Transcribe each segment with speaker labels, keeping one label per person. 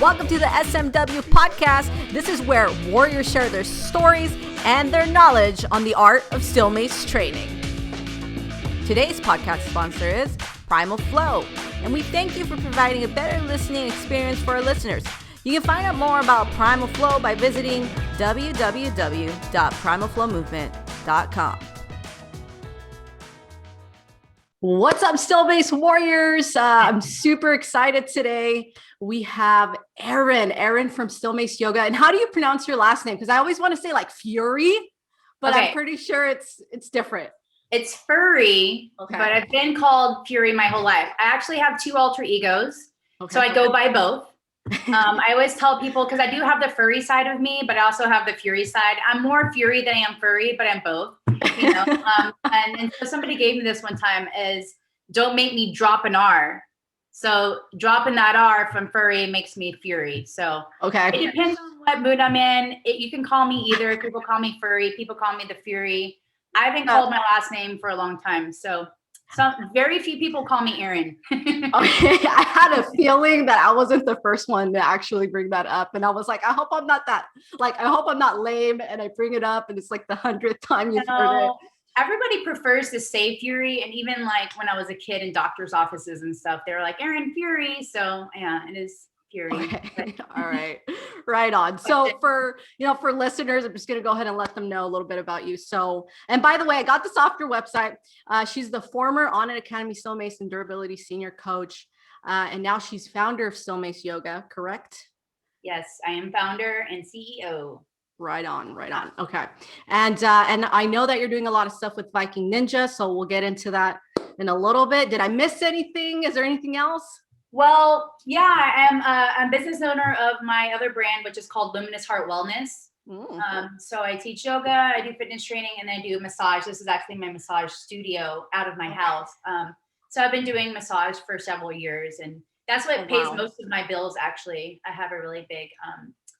Speaker 1: Welcome to the SMW podcast. This is where warriors share their stories and their knowledge on the art of Steel Mace Training. Today's podcast sponsor is Primal Flow, and we thank you for providing a better listening experience for our listeners. You can find out more about Primal Flow by visiting www.primalflowmovement.com. What's up, Steel Mace Warriors? I'm super excited today. We have Erin from Steel Mace Yoga. And how do you pronounce your last name? Because I always want to say like Fury, but okay. I'm pretty sure it's different.
Speaker 2: It's Furry, but I've been called Fury my whole life. I actually have two alter egos, so I go by both. I always tell people, because I do have the furry side of me, but I also have the Fury side. I'm more Fury than I am furry, but I'm both. You know? And so somebody gave me this one time is, don't make me drop an R. So dropping that R from furry makes me Fury. So it depends on what mood I'm in. You can call me either. People call me Furry. People call me the Fury. I've been called my last name for a long time. So very few people call me Erin.
Speaker 1: I had a feeling that I wasn't the first one to actually bring that up. And I was like, I hope I'm not lame. And I bring it up and it's like the 100th time you've heard it.
Speaker 2: Everybody prefers to say Fury. And even like when I was a kid in doctor's offices and stuff, they were like, Erin Furry. So yeah, it is Fury.
Speaker 1: Okay. All right. Right on. So for listeners, I'm just going to go ahead and let them know a little bit about you. So, and by the way, I got this off your website. She's the former Onnit Academy Steel Mace and Durability Senior Coach. And now she's founder of Steel Mace Yoga, correct?
Speaker 2: Yes, I am founder and CEO.
Speaker 1: Right on. Okay. And I know that you're doing a lot of stuff with Viking Ninja. So we'll get into that in a little bit. Did I miss anything? Is there anything else?
Speaker 2: Well, yeah, I am a business owner of my other brand, which is called Luminous Heart Wellness. So I teach yoga, I do fitness training, and I do massage. This is actually my massage studio out of my house. So I've been doing massage for several years, and that's what pays most of my bills, actually. I have a really big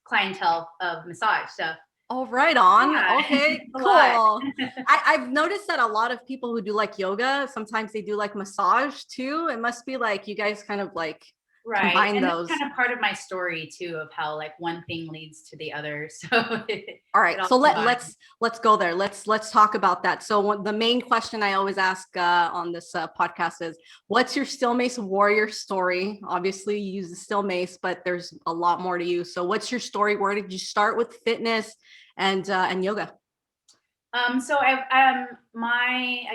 Speaker 2: clientele of massage. So.
Speaker 1: Oh, right on. Yeah. Okay, cool. I've noticed that a lot of people who do like yoga, sometimes they do like massage too. It must be like you guys kind of like combine
Speaker 2: and
Speaker 1: those.
Speaker 2: That's kind of part of my story too, of how like one thing leads to the other. So
Speaker 1: all right, so let's go there. Let's talk about that. So the main question I always ask on this podcast is, what's your Steel Mace warrior story? Obviously, you use the Steel Mace, but there's a lot more to you. So what's your story? Where did you start with fitness and yoga?
Speaker 2: So I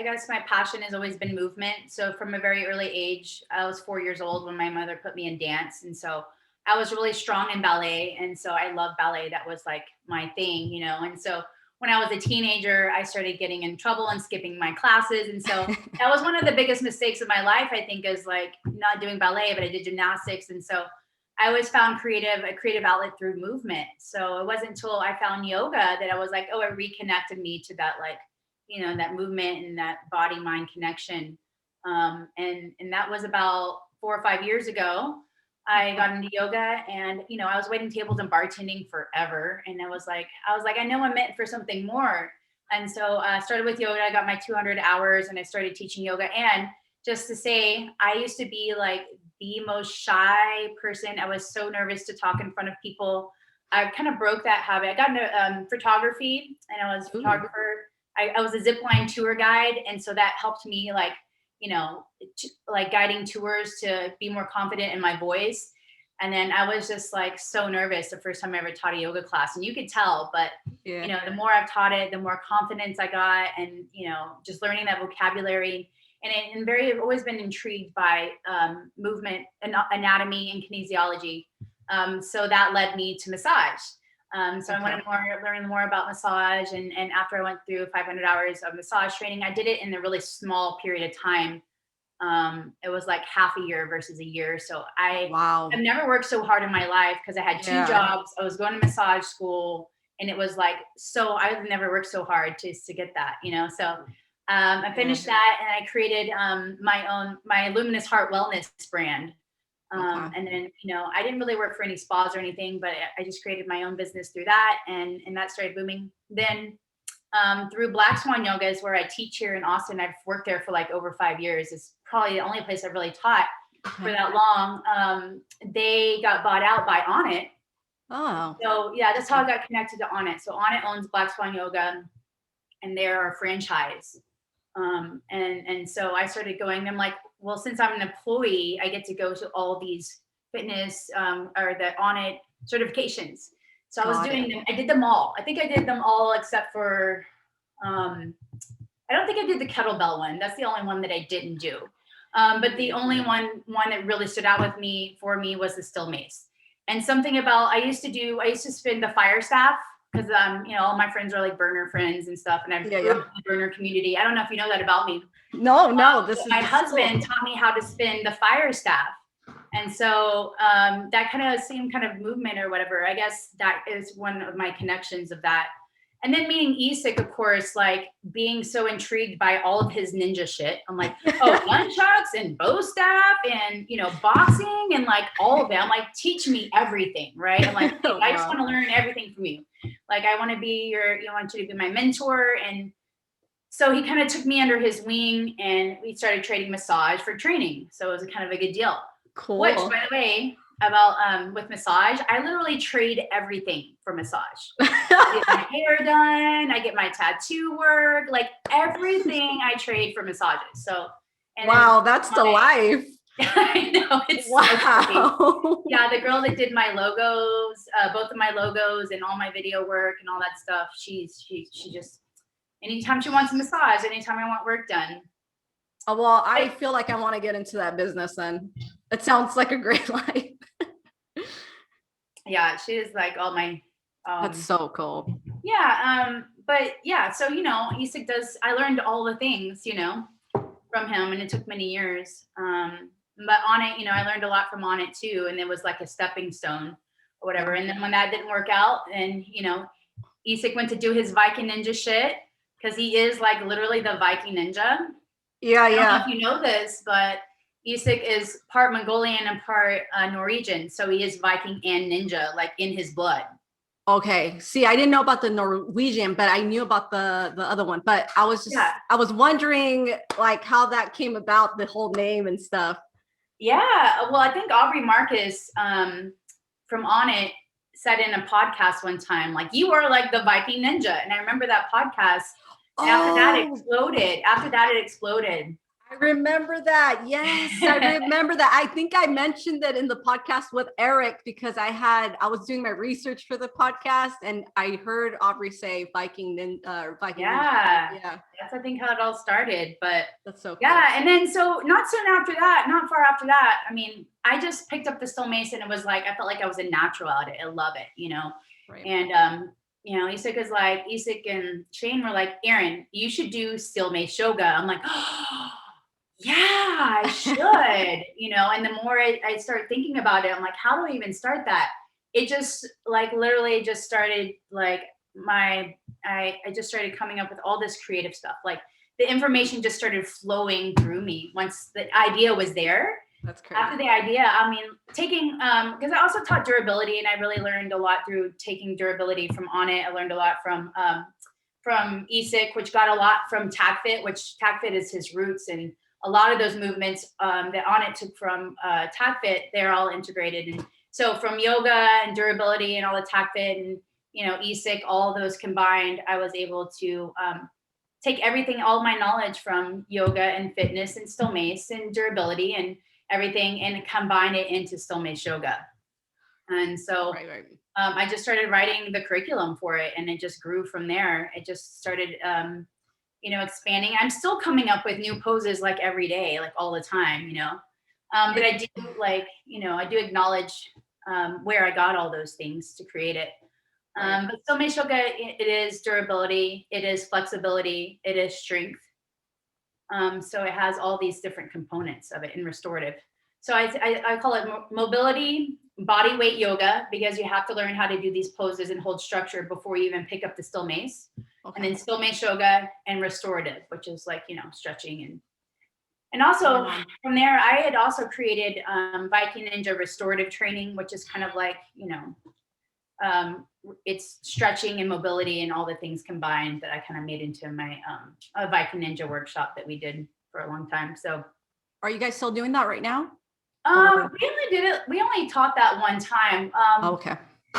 Speaker 2: guess my passion has always been movement. So from a very early age, I was 4 years old when my mother put me in dance. And so I was really strong in ballet. And so I love ballet. That was like my thing, you know? And so when I was a teenager, I started getting in trouble and skipping my classes. And so that was one of the biggest mistakes of my life, I think, is like not doing ballet, but I did gymnastics. And so I always found a creative outlet through movement. So it wasn't until I found yoga that I was like, oh, it reconnected me to that, like, you know, that movement and that body mind connection. And that was about 4 or 5 years ago. I got into yoga, and, you know, I was waiting tables and bartending forever. And I was like, I know I'm meant for something more. And so I started with yoga. I got my 200 hours and I started teaching yoga. And just to say, I used to be like the most shy person. I was so nervous to talk in front of people. I kind of broke that habit. I got into photography, and I was a photographer. I was a zipline tour guide. And so that helped me, like, you know, like guiding tours to be more confident in my voice. And then I was just like so nervous the first time I ever taught a yoga class, and you could tell, but you know, the more I've taught it, the more confidence I got, and, you know, just learning that vocabulary. And I've always been intrigued by movement and anatomy and kinesiology. So that led me to massage. So I wanted to learn more about massage. And after I went through 500 hours of massage training, I did it in a really small period of time. It was like half a year versus a year. So I've never worked so hard in my life, because I had 2 jobs. I was going to massage school, and it was like, so I've never worked so hard to get that, you know? So I finished that, and I created my Luminous Heart Wellness brand. And then, you know, I didn't really work for any spas or anything, but I just created my own business through that, and that started booming. Then through Black Swan Yoga is where I teach here in Austin. I've worked there for like over 5 years. It's probably the only place I've really taught. for that long. They got bought out by Onnit.
Speaker 1: Oh.
Speaker 2: So yeah, that's how I got connected to Onnit. So Onnit owns Black Swan Yoga, and they're our franchise. And so I started going. I'm like, well, since I'm an employee, I get to go to all these fitness or the Onnit certifications. So I was doing them. I did them all. I think I did them all except for, I don't think I did the kettlebell one. That's the only one that I didn't do. But the only one that really stood out with me was the Steel Mace. And something about, I used to spin the fire staff because all my friends are like burner friends and stuff. And I grew up in the burner community. I don't know if you know that about me.
Speaker 1: No,
Speaker 2: my husband taught me how to spin the fire staff. And so that kind of same kind of movement or whatever, I guess that is one of my connections of that. And then meeting Isik, of course, like being so intrigued by all of his ninja shit. I'm like, oh, nunchucks and bow staff and, boxing and like all of it. I'm like, teach me everything, right? I'm like, I just want to learn everything from you. Like, I want to be want you to be my mentor. And so he kind of took me under his wing and we started trading massage for training. So it was kind of a good deal.
Speaker 1: Cool.
Speaker 2: Which, by the way, about with massage, I literally trade everything for massage. I get my hair done, I get my tattoo work, like everything I trade for massages. So,
Speaker 1: wow, that's the life.
Speaker 2: I know, it's so yeah, the girl that did my logos, both of my logos and all my video work and all that stuff, she just, anytime she wants a massage, anytime I want work done.
Speaker 1: Oh, well, I feel like I want to get into that business then. It sounds like a great life.
Speaker 2: Yeah, she is like all my
Speaker 1: that's so cool.
Speaker 2: Yeah, but yeah, so Isik does, I learned all the things, from him, and it took many years. But Onnit, I learned a lot from Onnit too, and it was like a stepping stone or whatever. And then when that didn't work out, and Isik went to do his Viking ninja shit, because he is like literally the Viking ninja. I don't know if you know this, but Isik is part Mongolian and part Norwegian. So he is Viking and ninja, like in his blood.
Speaker 1: Okay. See, I didn't know about the Norwegian, but I knew about the other one. But I was just, I was wondering like how that came about, the whole name and stuff.
Speaker 2: Yeah. Well, I think Aubrey Marcus from Onnit said in a podcast one time, like, you are like the Viking ninja. And I remember that podcast. And after that, it exploded.
Speaker 1: I remember that. Yes, I remember that. I think I mentioned that in the podcast with Erik because I was doing my research for the podcast and I heard Aubrey say Viking Ninja.
Speaker 2: Yeah. That's, I think, how it all started. But
Speaker 1: that's so cool.
Speaker 2: Yeah. And then so not far after that, I mean, I just picked up the Steel Mace and it was like, I felt like I was a natural at it. I love it, Right. And Isik and Shane were like, Erin, you should do Steel Mace Yoga. I'm like, oh, yeah, I should, and the more I start thinking about it, I'm like, how do I even start that? It just like literally just started like I just started coming up with all this creative stuff. Like the information just started flowing through me once the idea was there.
Speaker 1: That's crazy.
Speaker 2: After the idea, I mean, taking, because I also taught durability and I really learned a lot through taking durability from Onnit. I learned a lot from Isik, which got a lot from TACFIT, which TACFIT is his roots. And a lot of those movements that Onnit took from TACFIT, they're all integrated. And so from yoga and durability and all the TACFIT and, Isik, all those combined, I was able to take everything, all my knowledge from yoga and fitness and Steel Mace and durability and everything and combine it into Steel Mace Yoga. And so I just started writing the curriculum for it and it just grew from there. It just started, expanding. I'm still coming up with new poses like every day, like all the time, but I do I do acknowledge where I got all those things to create it. But Steel Mace Yoga, it is durability, it is flexibility, it is strength. So it has all these different components of it in restorative. So I call it mobility, body weight yoga, because you have to learn how to do these poses and hold structure before you even pick up the Steel Mace. And then Steel Mace Yoga and restorative, which is like, stretching. And also from there, I had also created Viking Ninja restorative training, which is kind of like, it's stretching and mobility and all the things combined that I kind of made into my Viking Ninja workshop that we did for a long time. So
Speaker 1: are you guys still doing that right now?
Speaker 2: We only taught that one time.
Speaker 1: Okay.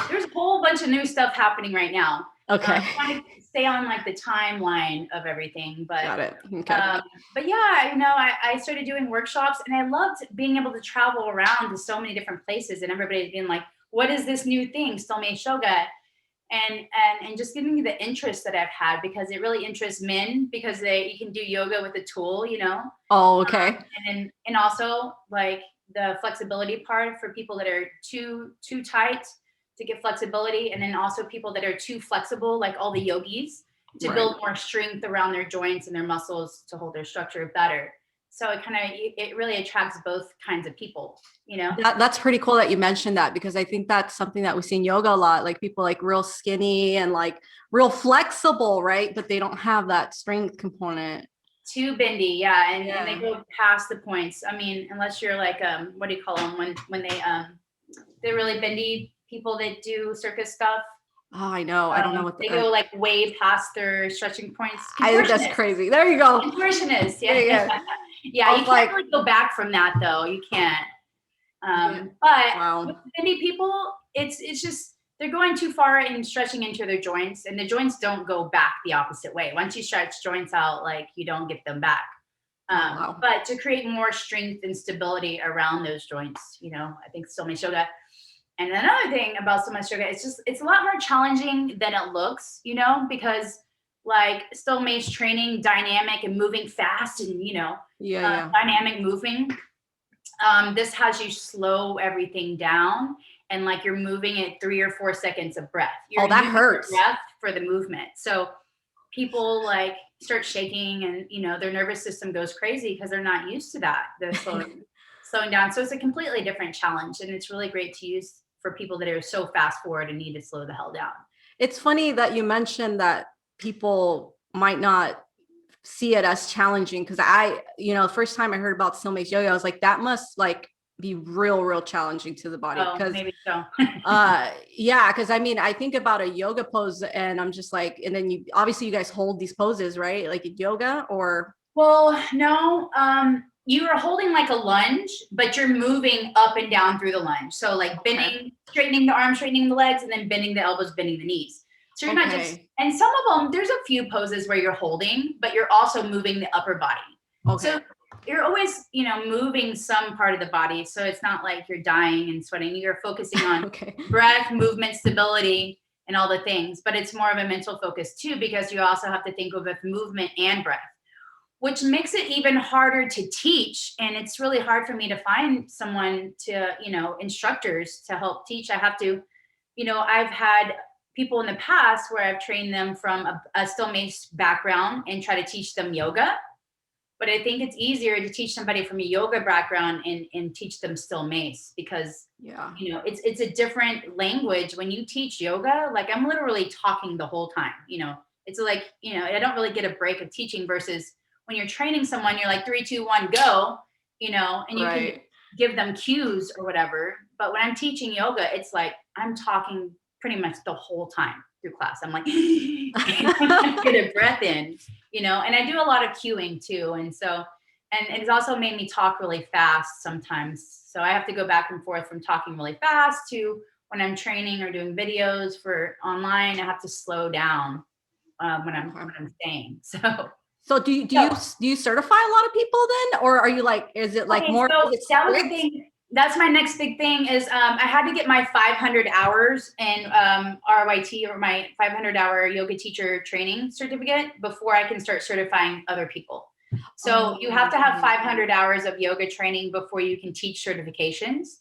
Speaker 2: There's a whole bunch of new stuff happening right now.
Speaker 1: Okay.
Speaker 2: Trying to stay on like the timeline of everything, but
Speaker 1: Got it. Okay.
Speaker 2: But yeah, I started doing workshops, and I loved being able to travel around to so many different places, and everybody's being like, "What is this new thing, Steel Mace Yoga?" And just giving me the interest that I've had, because it really interests men, because you can do yoga with a tool,
Speaker 1: Oh, okay.
Speaker 2: and also like the flexibility part for people that are too tight to get flexibility, and then also people that are too flexible, like all the yogis, to build more strength around their joints and their muscles to hold their structure better. So it really attracts both kinds of people,
Speaker 1: That's pretty cool that you mentioned that, because I think that's something that we see in yoga a lot, like people like real skinny and like real flexible, right? But they don't have that strength component.
Speaker 2: Too bendy, yeah, and they go past the points. I mean, unless you're like what do you call them when they're really bendy people that do circus stuff.
Speaker 1: Oh, I know. I don't know what
Speaker 2: they go like way past their stretching points.
Speaker 1: I think that's crazy. There you go.
Speaker 2: Contortionist, yeah. Yeah, you can't really go back from that though. You can't. But with bendy people, it's just they're going too far and stretching into their joints, and the joints don't go back the opposite way. Once you stretch joints out, like you don't get them back. But to create more strength and stability around those joints, I think Steel Mace Yoga. And another thing about Steel Mace Yoga, it's a lot more challenging than it looks, because like Steel Mace training, dynamic and moving fast, and dynamic moving. This has you slow everything down, and like you're moving at 3 or 4 seconds of breath.
Speaker 1: That hurts.
Speaker 2: Breath for the movement. So people like start shaking, and their nervous system goes crazy because they're not used to that. They're slowing down. So it's a completely different challenge, and it's really great to use for people that are so fast forward and need to slow the hell down. It's
Speaker 1: funny that you mentioned that people might not see it as challenging, because the first time I heard about Steel Mace Yoga, I was like, that must like be real challenging to the body.
Speaker 2: Maybe so.
Speaker 1: Yeah, because I mean, I think about a yoga pose, and I'm just like, and then you guys hold these poses, right? Like in yoga, or?
Speaker 2: Well, no. You are holding like a lunge, but you're moving up and down through the lunge. So like bending, straightening the arms, straightening the legs, and then bending the elbows, bending the knees. So you're not just, and some of them, there's a few poses where you're holding, but you're also moving the upper body. Okay. So you're always, moving some part of the body. So it's not like you're dying and sweating. You're focusing on breath, movement, stability, and all the things. But it's more of a mental focus too, because you also have to think of both movement and breath, which makes it even harder to teach. And it's really hard for me to find someone to, instructors to help teach. I have to, I've had people in the past where I've trained them from a Steel Mace background and try to teach them yoga. But I think it's easier to teach somebody from a yoga background and teach them Steel Mace, because, it's a different language. When you teach yoga, like I'm literally talking the whole time, it's like, I don't really get a break of teaching, versus when you're training someone, you're like 3, 2, 1, go, and you can give them cues or whatever. But when I'm teaching yoga, it's like I'm talking pretty much the whole time through class. I'm like, get a breath in, and I do a lot of cueing too. And so, and it's also made me talk really fast sometimes. So I have to go back and forth from talking really fast to when I'm training or doing videos for online, I have to slow down when I'm saying. So
Speaker 1: do you certify a lot of people then, or are you like, is it like more?
Speaker 2: So that was the thing. That's my next big thing is I had to get my 500 hours in RYT, or my 500-hour yoga teacher training certificate, before I can start certifying other people. So you have to have 500 hours of yoga training before you can teach certifications.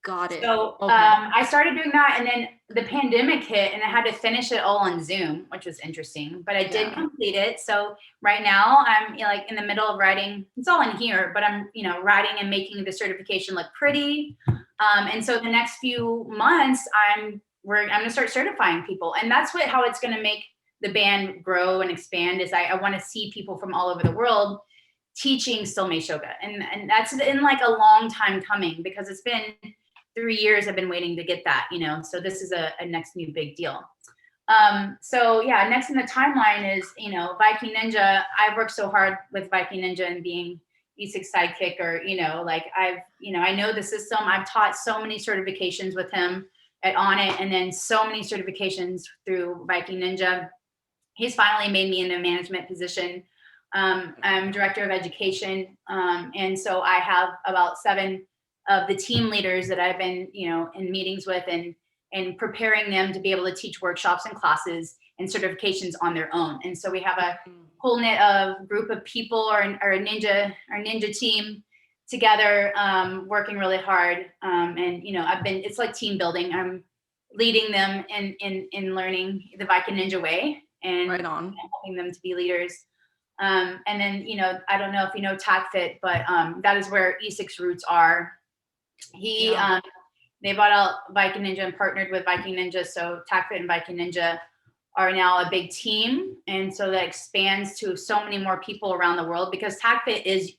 Speaker 1: Got it.
Speaker 2: So I started doing that, and then the pandemic hit, and I had to finish it all on Zoom, which was interesting, but I did complete it. So right now I'm like in the middle of writing, it's all in here, but I'm, writing and making the certification look pretty. And so the next few months I'm going to start certifying people, and that's how it's going to make the band grow and expand, is I want to see people from all over the world teaching Steel Mace Yoga. And that's in like a long time coming, because it's been 3 years I've been waiting to get that, so this is a next new big deal. So yeah, next in the timeline is, VKNJA. I've worked so hard with VKNJA and being, E6 sidekick, or, like I know the system. I've taught so many certifications with him at Onnit, and then so many certifications through Viking Ninja. He's finally made me in a management position. I'm director of education. And so I have about 7 of the team leaders that I've been, in meetings with, and preparing them to be able to teach workshops and classes and certifications on their own. And so we have a whole knit of group of people, our ninja team together, working really hard. And, it's like team building. I'm leading them in learning the Viking Ninja way, and
Speaker 1: right on.
Speaker 2: helping them to be leaders. And then, I don't know if you know TACFIT, but that is where E6 roots are. They bought out Viking Ninja and partnered with Viking Ninja. So TACFIT and Viking Ninja are now a big team. And so that expands to so many more people around the world, because TACFIT is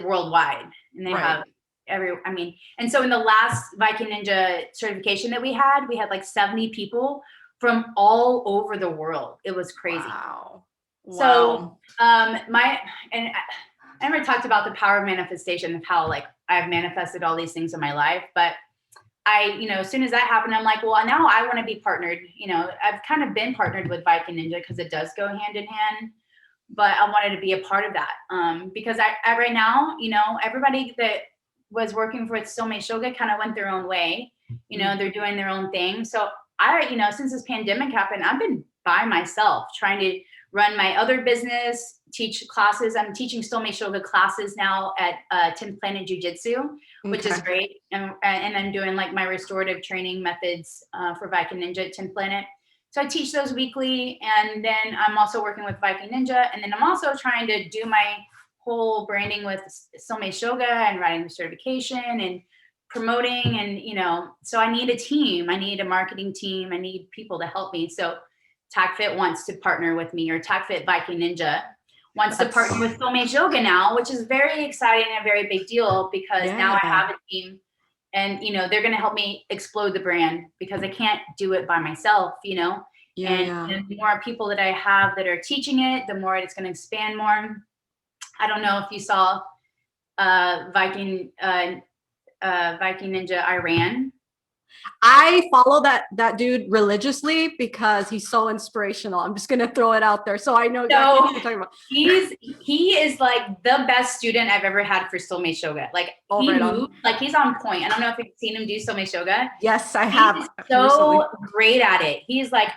Speaker 2: worldwide, and they have and so in the last Viking Ninja certification that we had like 70 people from all over the world. It was crazy.
Speaker 1: Wow.
Speaker 2: So, I never talked about the power of manifestation, of how like I've manifested all these things in my life, but as soon as that happened, I'm like, well, now I want to be partnered. I've kind of been partnered with Viking Ninja because it does go hand in hand, but I wanted to be a part of that. Because I right now, everybody that was working for Steel Mace Yoga kind of went their own way. They're doing their own thing. So since this pandemic happened, I've been by myself trying to run my other business, teach classes. I'm teaching Steel Mace Yoga classes now at 10th Planet Jiu-Jitsu, which is great. And I'm doing like my restorative training methods for Viking Ninja at 10th Planet. So I teach those weekly. And then I'm also working with Viking Ninja. And then I'm also trying to do my whole branding with Steel Mace Yoga and writing the certification and promoting. And, so I need a team. I need a marketing team. I need people to help me. So TACFIT wants to partner with me, or TACFIT Viking Ninja wants to partner with Steel Mace Yoga now, which is very exciting and a very big deal, because now I have a team, and, they're going to help me explode the brand, because I can't do it by myself, and the more people that I have that are teaching it, the more it's going to expand more. I don't know if you saw Viking Ninja Iran.
Speaker 1: I follow that dude religiously because he's so inspirational. I'm just gonna throw it out there, so I know exactly what you're talking about.
Speaker 2: He is like the best student I've ever had for Steel Mace Yoga. Like like he's on point. I don't know if you've seen him do Steel Mace Yoga.
Speaker 1: Yes, I have.
Speaker 2: He's so great at it. He's like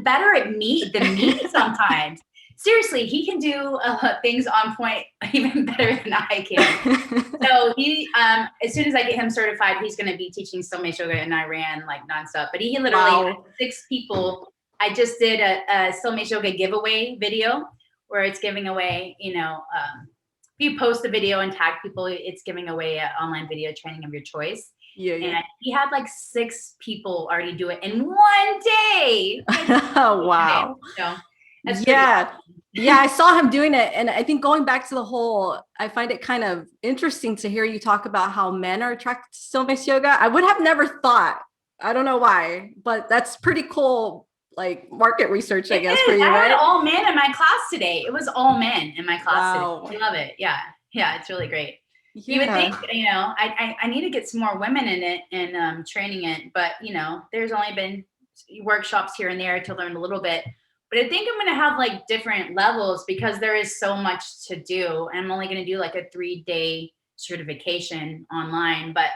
Speaker 2: better at me than me sometimes. Seriously, he can do things on point even better than I can. So he, as soon as I get him certified, he's going to be teaching Steel Mace Yoga in Iran like nonstop. But he literally had 6 people. I just did a Steel Mace Yoga giveaway video where it's giving away, if you post a video and tag people, it's giving away an online video training of your choice. And he had like 6 people already do it in one day.
Speaker 1: Oh, wow.
Speaker 2: So,
Speaker 1: yeah, I saw him doing it. And I think going back to the whole, I find it kind of interesting to hear you talk about how men are attracted to Steel Mace Yoga. I would have never thought, I don't know why, but that's pretty cool, like market research, I guess, for you, right?
Speaker 2: I had all men in my class today. It was all men in my class today. I love it. Yeah, it's really great. You would think, I need to get some more women in it and training it, but there's only been workshops here and there to learn a little bit. But I think I'm going to have like different levels, because there is so much to do. And I'm only going to do like a 3-day certification online. But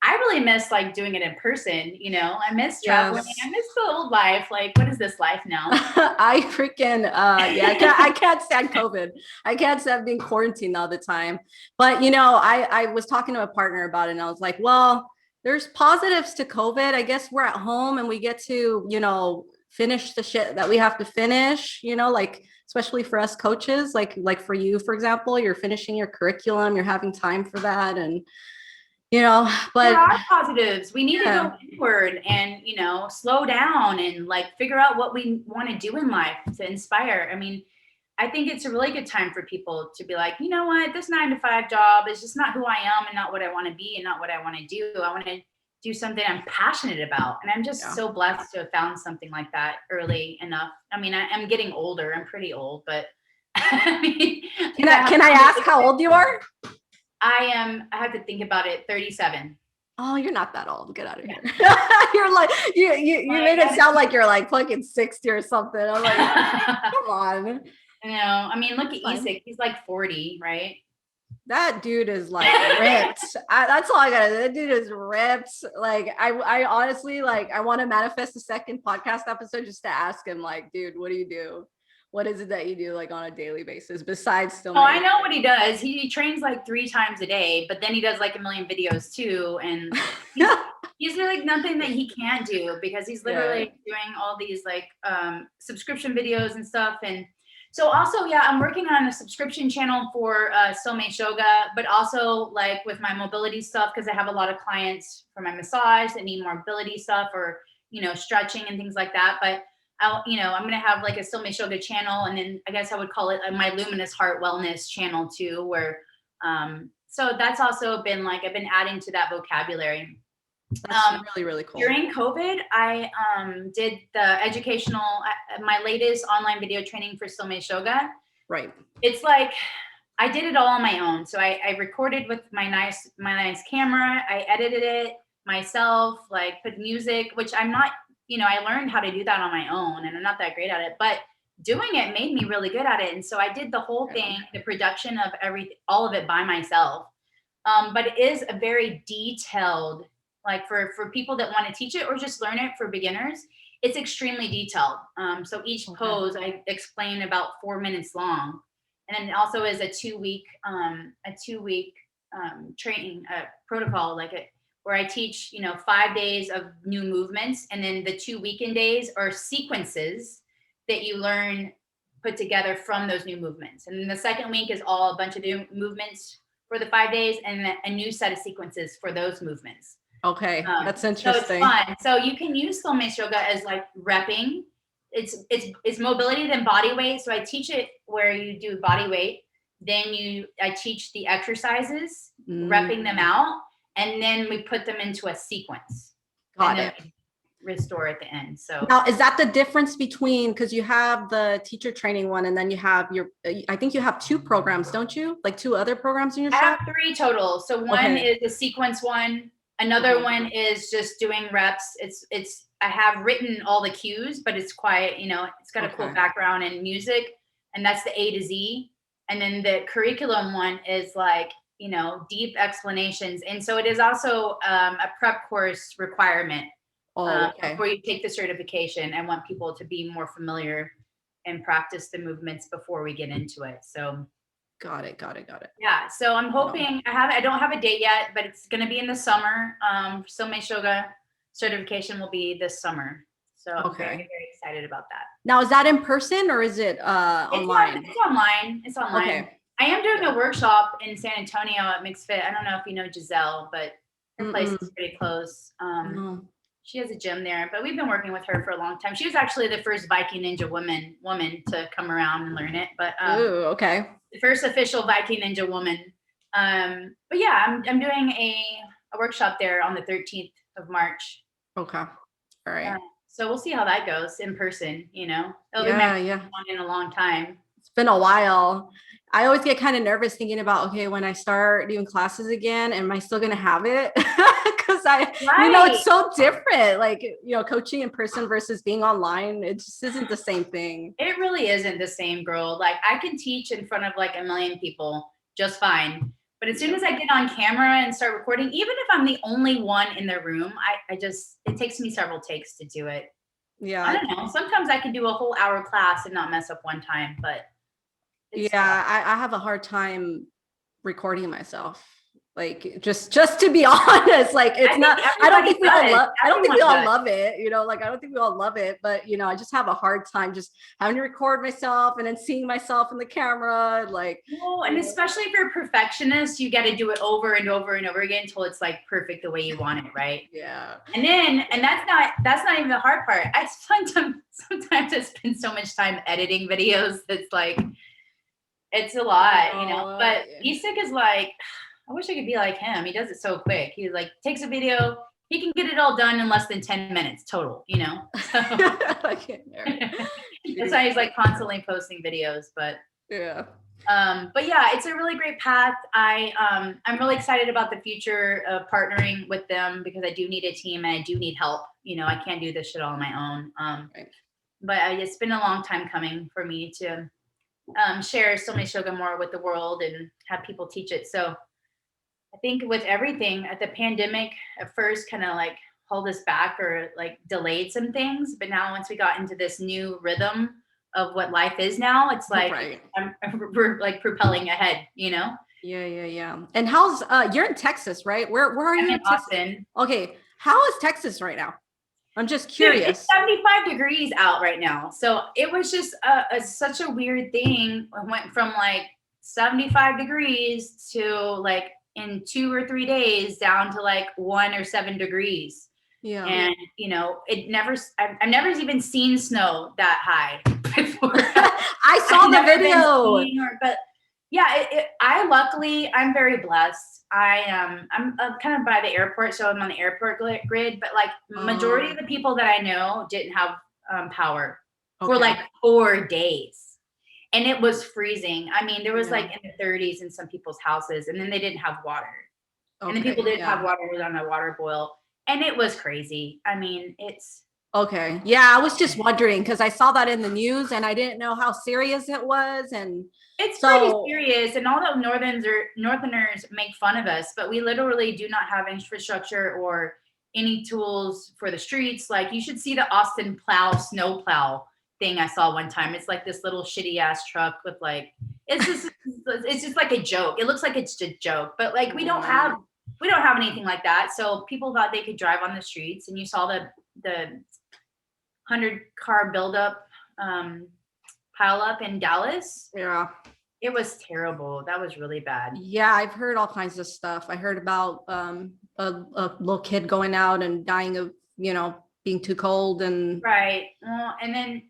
Speaker 2: I really miss like doing it in person. I miss traveling. Yes. I miss the old life. Like, what is this life now?
Speaker 1: I freaking, I can't stand COVID. I can't stand being quarantined all the time. But, I was talking to a partner about it, and I was like, well, there's positives to COVID. I guess we're at home and we get to, finish the shit that we have to finish, like, especially for us coaches, like for you, for example, you're finishing your curriculum, you're having time for that. And, but
Speaker 2: there are positives. We need to go inward and, slow down and like figure out what we want to do in life to inspire. I mean, I think it's a really good time for people to be like, you know what, this 9-to-5 job is just not who I am and not what I want to be and not what I want to do. I want to do something I'm passionate about. And I'm just so blessed to have found something like that early enough. I mean, I'm getting older. I'm pretty old, but I mean,
Speaker 1: can I ask how old you are?
Speaker 2: I have to think about it. 37.
Speaker 1: Oh, you're not that old. Get out of here. You're like, you made it sound like you're like fucking 60 or something. I'm like, come on.
Speaker 2: No, I mean, look at Isak. He's like 40, right?
Speaker 1: That dude is like ripped. That's all I gotta. That dude is ripped. Like, I honestly, like, I want to manifest a second podcast episode just to ask him, like, dude, what do you do? What is it that you do like on a daily basis besides still?
Speaker 2: Oh, I know what he does. He trains like 3 times a day, but then he does like a million videos too. And he's like nothing that he can't do because he's literally doing all these like subscription videos and stuff. And so also, yeah, I'm working on a subscription channel for Steel Mace Yoga, but also like with my mobility stuff, because I have a lot of clients for my massage that need more mobility stuff or, you know, stretching and things like that. But I'm going to have like a Steel Mace Yoga channel. And then I guess I would call it my Luminous Heart Wellness channel too, where, so that's also been like, I've been adding to that vocabulary.
Speaker 1: That's really, really cool.
Speaker 2: During COVID, I did the educational, my latest online video training for Steel Mace Yoga.
Speaker 1: Right.
Speaker 2: It's like, I did it all on my own. So I recorded with my nice camera. I edited it myself, like put music, which I'm not, I learned how to do that on my own and I'm not that great at it, but doing it made me really good at it. And so I did the whole thing, the production of all of it by myself. But it is a very detailed, like for people that want to teach it or just learn it for beginners, it's extremely detailed. So each pose I explain about 4 minutes long. And then it also is a 2-week training protocol, like it, where I teach, 5 days of new movements. And then the 2 weekend days are sequences that you learn put together from those new movements. And then the second week is all a bunch of new movements for the 5 days and a new set of sequences for those movements.
Speaker 1: Okay. That's interesting.
Speaker 2: So it's fun. So you can use Steel Mace Yoga as like repping. It's mobility then body weight. So I teach it where you do body weight. Then I teach the exercises, repping them out. And then we put them into a sequence.
Speaker 1: Got it.
Speaker 2: Restore at the end. So
Speaker 1: now, is that the difference between, because you have the teacher training one and then you have I think you have 2 programs, don't you? Like 2 other programs in your shop?
Speaker 2: I have 3 total. So one is the sequence one. Another one is just doing reps. I have written all the cues, but it's quiet, it's got a cool background and music, and that's the A to Z. And then the curriculum one is like, deep explanations. And so it is also a prep course requirement before you take the certification. I want people to be more familiar and practice the movements before we get into it. So
Speaker 1: got it.
Speaker 2: Yeah. So I'm hoping I don't have a date yet, but it's going to be in the summer. Steel Mace Yoga certification will be this summer. So I'm very, very excited about that.
Speaker 1: Now, is that in person or is it online?
Speaker 2: It's online. Okay. I am doing a workshop in San Antonio at MixFit. I don't know if you know Giselle, but her place is pretty close. She has a gym there, but we've been working with her for a long time. She was actually the first Viking Ninja woman to come around and learn it. But the first official Viking Ninja woman. But yeah, I'm doing a workshop there on the 13th of March.
Speaker 1: Okay. All right.
Speaker 2: So we'll see how that goes in person, It'll be my first one in a long time.
Speaker 1: It's been a while. I always get kind of nervous thinking about, when I start doing classes again, am I still going to have it? Because it's so different, like, coaching in person versus being online. It just isn't the same thing.
Speaker 2: It really isn't the same, girl. Like I can teach in front of like a million people just fine. But as soon as I get on camera and start recording, even if I'm the only one in the room, it takes me several takes to do it.
Speaker 1: Yeah.
Speaker 2: I don't know. Sometimes I can do a whole hour class and not mess up one time, but
Speaker 1: I have a hard time recording myself. Like just to be honest, like it's not. I don't think we all love. I don't think we all love it. Like I don't think we all love it. But I just have a hard time just having to record myself and then seeing myself in the camera. Like,
Speaker 2: and especially if you're a perfectionist, you got to do it over and over and over again until it's like perfect the way you want it, right?
Speaker 1: Yeah.
Speaker 2: And that's not even the hard part. Sometimes I spend so much time editing videos that's like, it's a lot, But Isak is like, I wish I could be like him. He does it so quick. He like takes a video. He can get it all done in less than 10 minutes total, So,
Speaker 1: I can't.
Speaker 2: That's why he's like constantly posting videos. But
Speaker 1: Yeah.
Speaker 2: But yeah, it's a really great path. I'm really excited about the future of partnering with them because I do need a team and I do need help. I can't do this shit all on my own.
Speaker 1: Right.
Speaker 2: But it's been a long time coming for me to share Steel Mace Yoga more with the world and have people teach it. So I think with everything, the pandemic at first kind of like held us back or like delayed some things. But now once we got into this new rhythm of what life is now, it's like
Speaker 1: Right.
Speaker 2: we're like propelling ahead,
Speaker 1: Yeah. And how's you're in Texas, right? Where are
Speaker 2: I'm
Speaker 1: you
Speaker 2: in
Speaker 1: in Texas?
Speaker 2: Austin.
Speaker 1: Okay. How is Texas right now? I'm just
Speaker 2: Dude, it's
Speaker 1: curious.
Speaker 2: 75 degrees out right now. So it was just such a weird thing. I went from like 75 degrees to like in 2 or 3 days down to like 1 or 7 degrees.
Speaker 1: Yeah.
Speaker 2: And I've never even seen snow that high before.
Speaker 1: I saw the video.
Speaker 2: But yeah, I'm very blessed. I'm kind of by the airport, so I'm on the airport grid. But like majority of the people that I know didn't have power for like 4 days, and it was freezing. I mean, there was like in the 30s in some people's houses, and then they didn't have water, and then people didn't have water. It was on a water boil, and it was crazy. I mean, it's.
Speaker 1: Okay. Yeah, I was just wondering because I saw that in the news and I didn't know how serious it was. And
Speaker 2: it's pretty serious. And all the Northerners make fun of us, but we literally do not have infrastructure or any tools for the streets. Like you should see the Austin snow plow thing I saw one time. It's like this little shitty ass truck with like, it's just like a joke. It looks like it's a joke, but like we don't have anything like that. So people thought they could drive on the streets, and you saw the 100-car buildup pile up in Dallas.
Speaker 1: Yeah.
Speaker 2: It was terrible. That was really bad.
Speaker 1: Yeah, I've heard all kinds of stuff. I heard about a little kid going out and dying of, being too cold and
Speaker 2: right. Well, and then,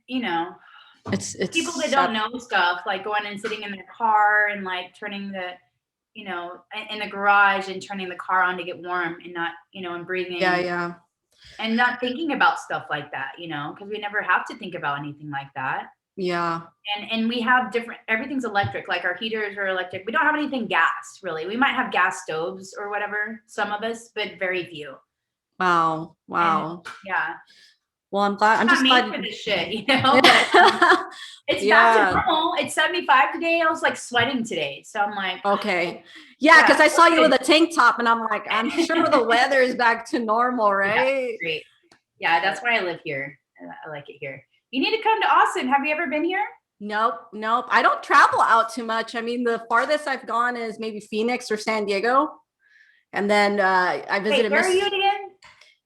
Speaker 1: it's
Speaker 2: people that don't know stuff, like going and sitting in their car and like turning the in the garage and turning the car on to get warm and not, and breathing.
Speaker 1: Yeah.
Speaker 2: And not thinking about stuff like that, because we never have to think about anything like that.
Speaker 1: Yeah.
Speaker 2: And we have everything's electric, like our heaters are electric. We don't have anything gas, really. We might have gas stoves or whatever, some of us, but very few.
Speaker 1: Wow.
Speaker 2: And, yeah.
Speaker 1: Well, I'm just glad
Speaker 2: for this shit, but it's back to normal. It's 75 today. I was like sweating today. So I'm like,
Speaker 1: okay. Yeah, because I saw you with a tank top and I'm like, I'm sure the weather is back to normal, right?
Speaker 2: Yeah, great. Yeah, that's why I live here. I like it here. You need to come to Austin. Have you ever been here?
Speaker 1: Nope. I don't travel out too much. I mean, the farthest I've gone is maybe Phoenix or San Diego. And then I visited.
Speaker 2: Where are you again?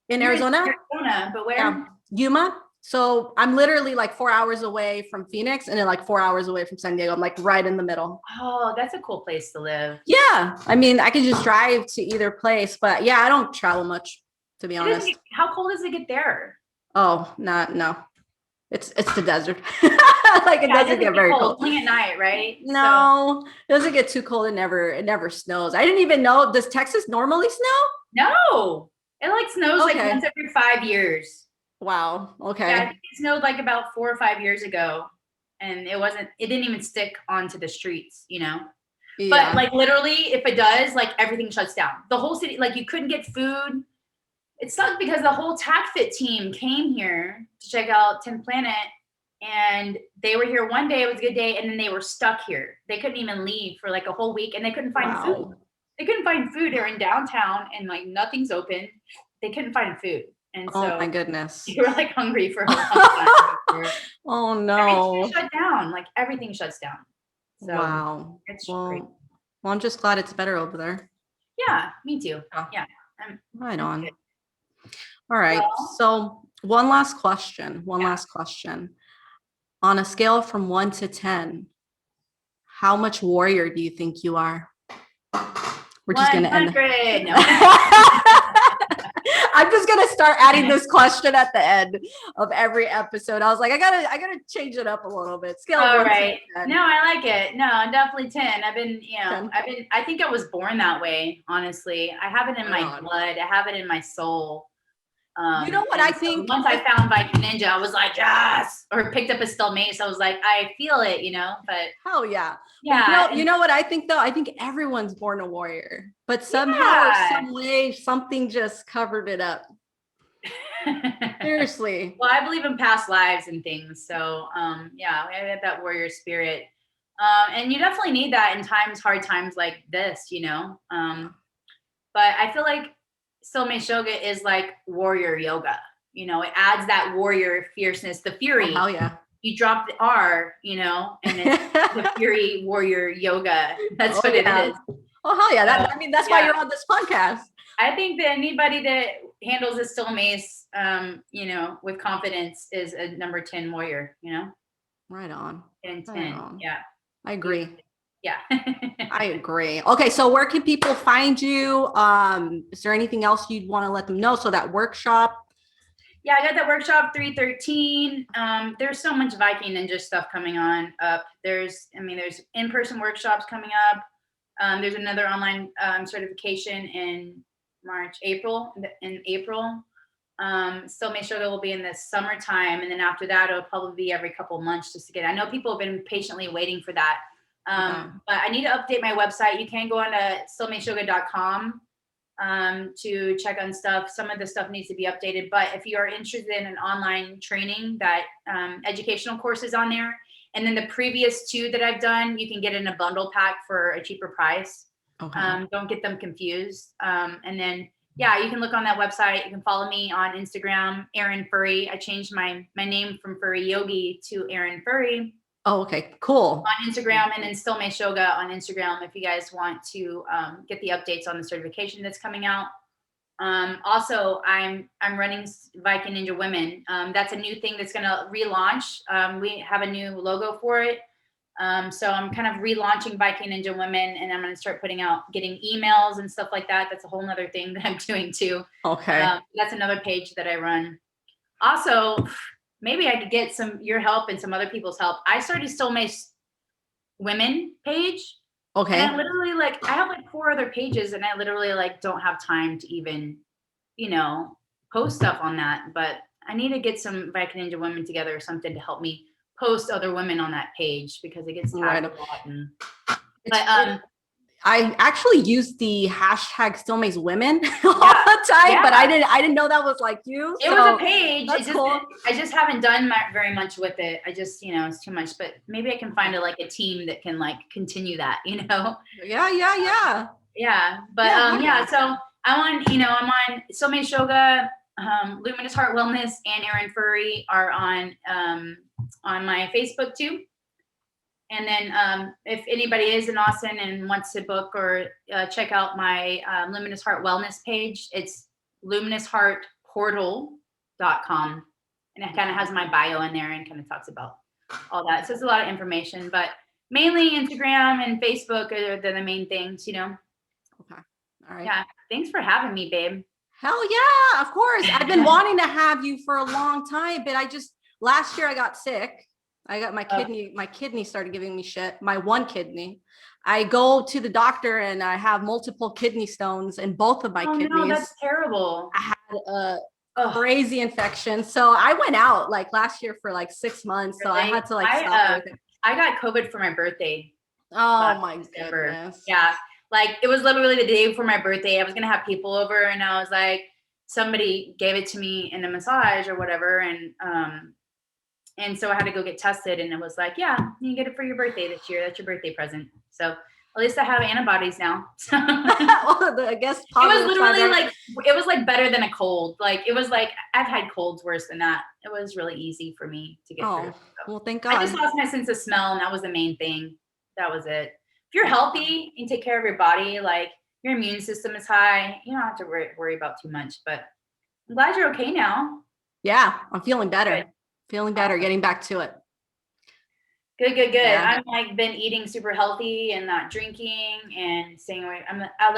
Speaker 1: In Arizona.
Speaker 2: Arizona, but where?
Speaker 1: Yeah. Yuma. So I'm literally like 4 hours away from Phoenix and then like 4 hours away from San Diego. I'm like right in the middle.
Speaker 2: Oh, that's a cool place to live.
Speaker 1: Yeah. I mean, I could just drive to either place, but yeah, I don't travel much, to be honest.
Speaker 2: How cold does it get there?
Speaker 1: Oh, no. It's the desert. Like it doesn't get very cold.
Speaker 2: Only at night, right?
Speaker 1: No, it doesn't get too cold. It never snows. I didn't even know. Does Texas normally snow?
Speaker 2: No. It like snows like once every 5 years.
Speaker 1: Wow. Okay.
Speaker 2: Yeah, I think it snowed like about 4 or 5 years ago, and it didn't even stick onto the streets, Yeah. But like literally, if it does, like everything shuts down. The whole city, like you couldn't get food. It sucked because the whole TACFIT team came here to check out 10th Planet, and they were here one day. It was a good day, and then they were stuck here. They couldn't even leave for like a whole week, and they couldn't find food. They couldn't find food. They're in downtown, and like nothing's open. They couldn't find food. And so,
Speaker 1: oh my goodness,
Speaker 2: you were like hungry for a long time.
Speaker 1: Oh no!
Speaker 2: Everything shut down. Like everything shuts down. So,
Speaker 1: wow.
Speaker 2: It's great.
Speaker 1: Well, I'm just glad it's better over there.
Speaker 2: Yeah, me too.
Speaker 1: Oh.
Speaker 2: Yeah,
Speaker 1: right on. Good. All right. Well, so one last question. On a scale from 1 to 10, how much warrior do you think you are? We're just going to end.
Speaker 2: No.
Speaker 1: I'm just gonna start adding this question at the end of every episode. I was like, I gotta change it up a little bit. Scale.
Speaker 2: All right. No, I like it. No, definitely 10. I think I was born that way. Honestly, I have it in my blood. I have it in my soul.
Speaker 1: You know what I think?
Speaker 2: Once I found VKNJA, I was like, yes, or picked up a Steel Mace. I was like, I feel it, but
Speaker 1: hell yeah.
Speaker 2: yeah.
Speaker 1: You know what I think though? I think everyone's born a warrior, but somehow or some way, something just covered it up. Seriously.
Speaker 2: Well, I believe in past lives and things. So yeah, I have that warrior spirit. And you definitely need that in hard times like this, but I feel like Steel Mace Yoga is like warrior yoga. It adds that warrior fierceness, the fury.
Speaker 1: Oh, hell yeah.
Speaker 2: You drop the R, and it's the fury warrior yoga. That's what it is.
Speaker 1: Oh, hell yeah. That's why you're on this podcast.
Speaker 2: I think that anybody that handles a Steel Mace, with confidence is a number 10 warrior,
Speaker 1: Right on.
Speaker 2: 10. Yeah.
Speaker 1: I agree.
Speaker 2: Yeah.
Speaker 1: I agree. Okay. So where can people find you? Is there anything else you'd want to let them know? So that workshop.
Speaker 2: Yeah, I got that workshop 313. There's so much Viking Ninja stuff coming up. There's in-person workshops coming up. There's another online certification in April. Steel Mace Yoga will be in the summertime. And then after that, it'll probably be every couple of months just to get it. I know people have been patiently waiting for that. But I need to update my website. You can go on to steelmaceyoga.com to check on stuff. Some of the stuff needs to be updated, but if you are interested in an online training, that educational course is on there. And then the previous 2 that I've done, you can get in a bundle pack for a cheaper price. Okay. Don't get them confused. And then, yeah, you can look on that website. You can follow me on Instagram, Erin Furry. I changed my name from Furry Yogi to Erin Furry.
Speaker 1: Oh, okay, cool.
Speaker 2: On Instagram, and then Steel Mace Yoga on Instagram if you guys want to get the updates on the certification that's coming out. Also, I'm running VKNJA Women. That's a new thing that's going to relaunch. We have a new logo for it. So I'm kind of relaunching VKNJA Women, and I'm going to start getting emails and stuff like that. That's a whole nother thing that I'm doing too.
Speaker 1: Okay.
Speaker 2: That's another page that I run. Also, maybe I could get your help and some other people's help. I started Steel Mace Women page.
Speaker 1: Okay.
Speaker 2: And I literally I have 4 other pages, and I literally don't have time to even, post stuff on that. But I need to get some VKNJA Women together or something to help me post other women on that page, because it gets tagged a lot.
Speaker 1: I actually used the hashtag Steel Mace Women all the time, but I didn't know that was you.
Speaker 2: It was a page.
Speaker 1: That's cool.
Speaker 2: I just haven't done very much with it. I just, it's too much, but maybe I can find a team that can continue that,
Speaker 1: Yeah.
Speaker 2: Yeah. But so I'm on Steel Mace Yoga, Luminous Heart Wellness, and Erin Furry are on my Facebook too. And then if anybody is in Austin and wants to book or check out my Luminous Heart Wellness page, it's luminousheartportal.com. And it kind of has my bio in there and kind of talks about all that. So it's a lot of information, but mainly Instagram and Facebook are the main things, Okay.
Speaker 1: All right.
Speaker 2: Yeah. Thanks for having me, babe.
Speaker 1: Hell yeah, of course. I've been wanting to have you for a long time, but last year I got sick. I got my kidney started giving me shit. My one kidney. I go to the doctor and I have multiple kidney stones in both of my kidneys.
Speaker 2: No, that's terrible.
Speaker 1: I had a crazy infection. So I went out last year for 6 months. So I had to stop everything.
Speaker 2: I got COVID for my birthday.
Speaker 1: Oh my goodness.
Speaker 2: Yeah. It was literally the day before my birthday. I was going to have people over, and I was somebody gave it to me in a massage or whatever. And so I had to go get tested, and it was yeah, you get it for your birthday this year. That's your birthday present. So at least I have antibodies now.
Speaker 1: Well, I guess
Speaker 2: it was literally it was better than a cold. It was I've had colds worse than that. It was really easy for me to get through. So
Speaker 1: well, thank God.
Speaker 2: I just lost my sense of smell, and that was the main thing. That was it. If you're healthy and take care of your body, your immune system is high, you don't have to worry about too much. But I'm glad you're okay now.
Speaker 1: Yeah, I'm feeling better.
Speaker 2: Good.
Speaker 1: Feeling better, getting back to it.
Speaker 2: Good.
Speaker 1: Yeah.
Speaker 2: I'm been eating super healthy and not drinking and staying away.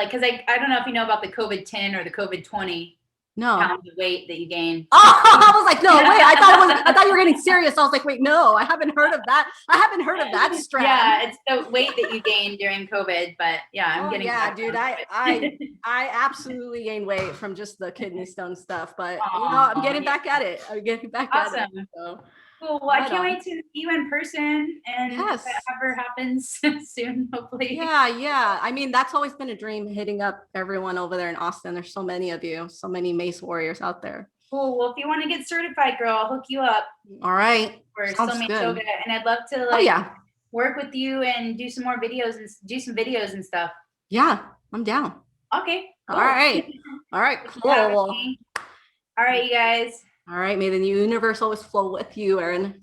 Speaker 2: Because I don't know if you know about the COVID-10 or the COVID-20.
Speaker 1: No.
Speaker 2: pounds of weight that you gained.
Speaker 1: Oh, I was like, no, wait. I thought you were getting serious. I was like, wait, no, I haven't heard of that. I haven't heard of that strand.
Speaker 2: Yeah, it's the weight that you gained during COVID, but yeah, I'm getting back
Speaker 1: dude.
Speaker 2: down to it.
Speaker 1: I absolutely gained weight from just the kidney stone stuff, but
Speaker 2: Aw,
Speaker 1: I'm getting back at it. I'm getting back at it. So.
Speaker 2: Cool. Well, I can't wait to see you in person, and if that ever happens soon, hopefully.
Speaker 1: Yeah. I mean, that's always been a dream, hitting up everyone over there in Austin. There's so many of you, so many Mace warriors out there.
Speaker 2: Cool. Well, if you want to get certified, girl, I'll hook you up.
Speaker 1: All right.
Speaker 2: For Steel Mace Yoga, and I'd love to work with you and do some more videos and do some videos and stuff.
Speaker 1: Yeah, I'm down.
Speaker 2: Okay.
Speaker 1: Cool. All right. Cool.
Speaker 2: All right, you guys.
Speaker 1: All right. May the universe always flow with you, Erin.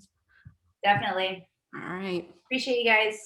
Speaker 2: Definitely.
Speaker 1: All right.
Speaker 2: Appreciate you guys.